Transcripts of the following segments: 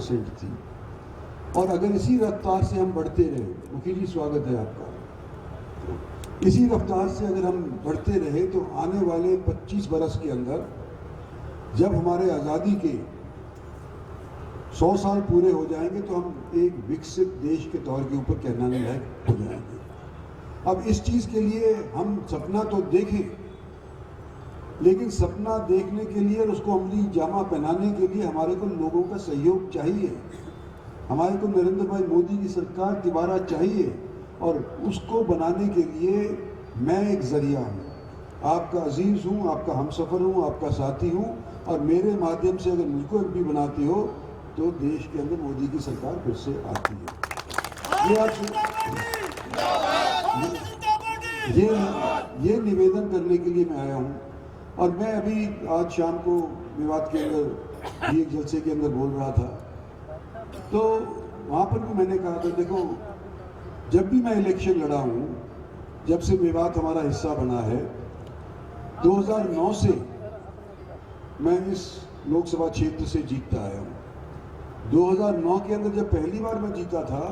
5% थी। और अगर इसी रफ्तार से हम बढ़ते रहे, मुखी जी स्वागत है आपका, इसी रफ्तार से अगर हम बढ़ते रहे तो आने वाले 25 बरस के अंदर जब हमारे आज़ादी के 100 साल पूरे हो जाएंगे तो हम एक विकसित देश के तौर के ऊपर कहलाने लायक हो जाएंगे। अब इस चीज़ के लिए हम सपना तो देखें, लेकिन सपना देखने के लिए और उसको अमली जामा पहनाने के लिए हमारे को लोगों का सहयोग चाहिए। हमारे को नरेंद्र भाई मोदी की सरकार दोबारा चाहिए और उसको बनाने के लिए मैं एक जरिया हूँ, आपका अजीज हूँ, आपका हमसफ़र हूँ, आपका साथी हूँ। और मेरे माध्यम से अगर मुझको एमपी बनाती हो तो देश के अंदर मोदी की सरकार फिर से आती है। ये निवेदन करने के लिए मैं आया हूँ। और मैं अभी आज शाम को मेवात के अंदर एक जलसे के अंदर बोल रहा था, तो वहाँ पर भी मैंने कहा था, देखो जब भी मैं इलेक्शन लड़ा हूँ, जब से मेवात हमारा हिस्सा बना है, 2009 से मैं इस लोकसभा क्षेत्र से जीतता आया हूँ। 2009 के अंदर जब पहली बार मैं जीता था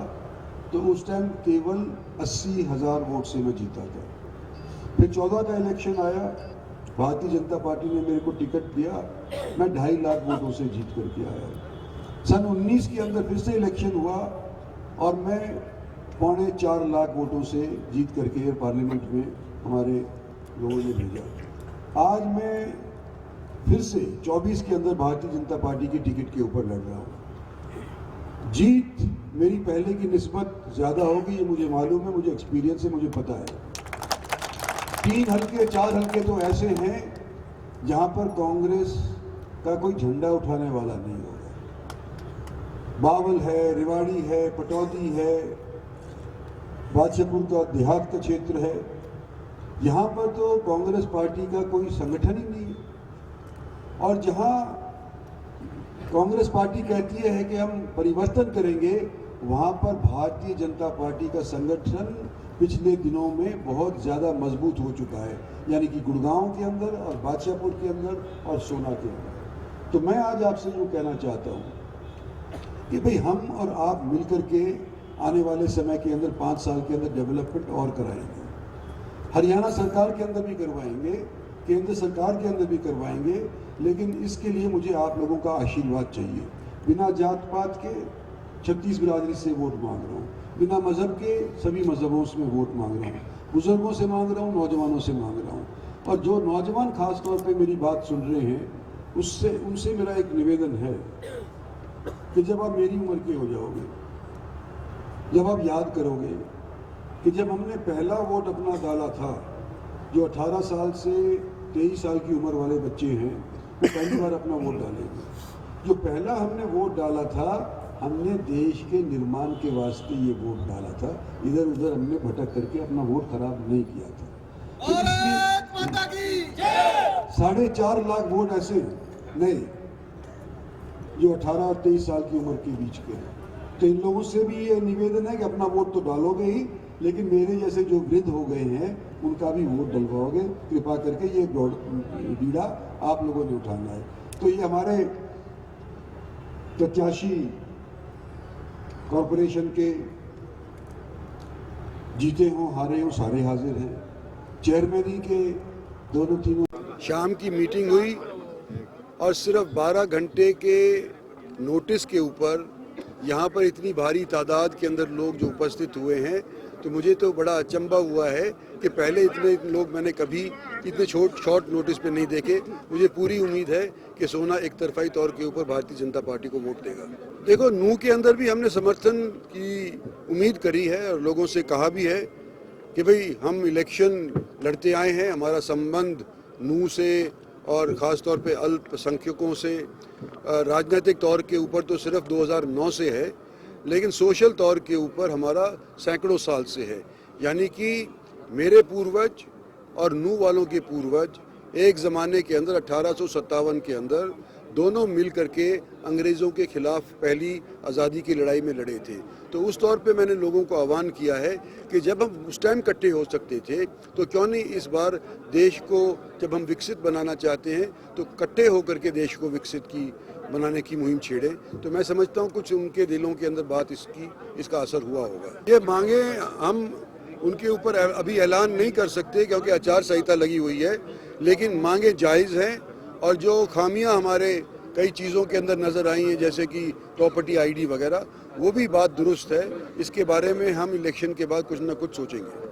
तो उस टाइम केवल 80,000 वोट से मैं जीता था। फिर 14 का इलेक्शन आया, भारतीय जनता पार्टी ने मेरे को टिकट दिया, मैं 2.5 लाख वोटों से जीत करके आया। सन 19 के अंदर फिर से इलेक्शन हुआ और मैं 3.25 लाख वोटों से जीत करके पार्लियामेंट में हमारे लोगों ने भेजा। आज मैं फिर से 24 के अंदर भारतीय जनता पार्टी की टिकट के ऊपर लड़ रहा हूँ। जीत मेरी पहले की निस्बत ज़्यादा होगी, ये मुझे मालूम है, मुझे एक्सपीरियंस है, मुझे पता है। 3 हल्के 4 हल्के तो ऐसे हैं जहाँ पर कांग्रेस का कोई झंडा उठाने वाला नहीं होगा। बावल है, रेवाड़ी है, पटौदी है, बादशाहपुर का देहात का क्षेत्र है, यहाँ पर तो कांग्रेस पार्टी का कोई संगठन ही नहीं है। और जहाँ कांग्रेस पार्टी कहती है कि हम परिवर्तन करेंगे, वहाँ पर भारतीय जनता पार्टी का संगठन पिछले दिनों में बहुत ज़्यादा मजबूत हो चुका है, यानी कि गुड़गांव के अंदर और बादशाहपुर के अंदर और सोना के अंदर। तो मैं आज आपसे यूँ कहना चाहता हूँ कि भाई हम और आप मिलकर के आने वाले समय के अंदर 5 साल के अंदर डेवलपमेंट और कराएंगे। हरियाणा सरकार के अंदर भी करवाएंगे, केंद्र सरकार के अंदर भी करवाएंगे, लेकिन इसके लिए मुझे आप लोगों का आशीर्वाद चाहिए। बिना जात पात के 36 बिरादरी से वोट मांग रहा हूँ, बिना मज़हब के सभी मज़हबों से वोट मांग रहा हूँ, बुजुर्गों से मांग रहा हूँ, नौजवानों से मांग रहा हूँ। और जो नौजवान खास तौर पे मेरी बात सुन रहे हैं, उनसे मेरा एक निवेदन है कि जब आप मेरी उम्र के हो जाओगे, जब आप याद करोगे कि जब हमने पहला वोट अपना डाला था, जो 18 साल से 23 साल की उम्र वाले बच्चे हैं, वो पहली बार अपना वोट डालेंगे। जो पहला हमने वोट डाला था, हमने देश के निर्माण के वास्ते ये वोट डाला था, इधर उधर हमने भटक करके अपना वोट खराब नहीं किया था। तो इसलिए 4.5 लाख वोट ऐसे नहीं जो 18 और 23 साल की उम्र के बीच के हैं। तो इन लोगों से भी ये निवेदन है कि अपना वोट तो डालोगे ही, लेकिन मेरे जैसे जो वृद्ध हो गए हैं उनका भी वोट डलवाओगे। कृपा करके ये बीड़ा आप लोगों ने उठाना है। तो ये हमारे प्रत्याशी कॉरपोरेशन के जीते हों हारे हों सारे हाजिर हैं। चेयरमैनी के दोनों तीनों शाम की मीटिंग हुई और सिर्फ 12 घंटे के नोटिस के ऊपर यहाँ पर इतनी भारी तादाद के अंदर लोग जो उपस्थित हुए हैं, तो मुझे तो बड़ा अचंभा हुआ है कि पहले इतने लोग मैंने कभी इतने शॉर्ट नोटिस पे नहीं देखे। मुझे पूरी उम्मीद है कि सोना एक तरफाई तौर के ऊपर भारतीय जनता पार्टी को वोट देगा। देखो, नूह के अंदर भी हमने समर्थन की उम्मीद करी है और लोगों से कहा भी है कि भाई हम इलेक्शन लड़ते आए हैं, हमारा संबंध नूह से और ख़ास तौर पे अल्पसंख्यकों से राजनीतिक तौर के ऊपर तो सिर्फ 2009 से है, लेकिन सोशल तौर के ऊपर हमारा सैकड़ों साल से है। यानी कि मेरे पूर्वज और नूह वालों के पूर्वज एक ज़माने के अंदर 1857 के अंदर दोनों मिल करके अंग्रेज़ों के खिलाफ पहली आज़ादी की लड़ाई में लड़े थे। तो उस तौर पे मैंने लोगों को आह्वान किया है कि जब हम उस टाइम इकट्ठे हो सकते थे, तो क्यों नहीं इस बार देश को जब हम विकसित बनाना चाहते हैं तो इकट्ठे होकर के देश को विकसित की बनाने की मुहिम छेड़े, तो मैं समझता हूँ कुछ उनके दिलों के अंदर बात इसका असर हुआ होगा। ये मांगे हम उनके ऊपर अभी ऐलान नहीं कर सकते क्योंकि आचार संहिता लगी हुई है, लेकिन मांगे जायज़ हैं और जो खामियां हमारे कई चीज़ों के अंदर नज़र आई हैं जैसे कि प्रॉपर्टी आईडी वगैरह, वो भी बात दुरुस्त है। इसके बारे में हम इलेक्शन के बाद कुछ ना कुछ सोचेंगे।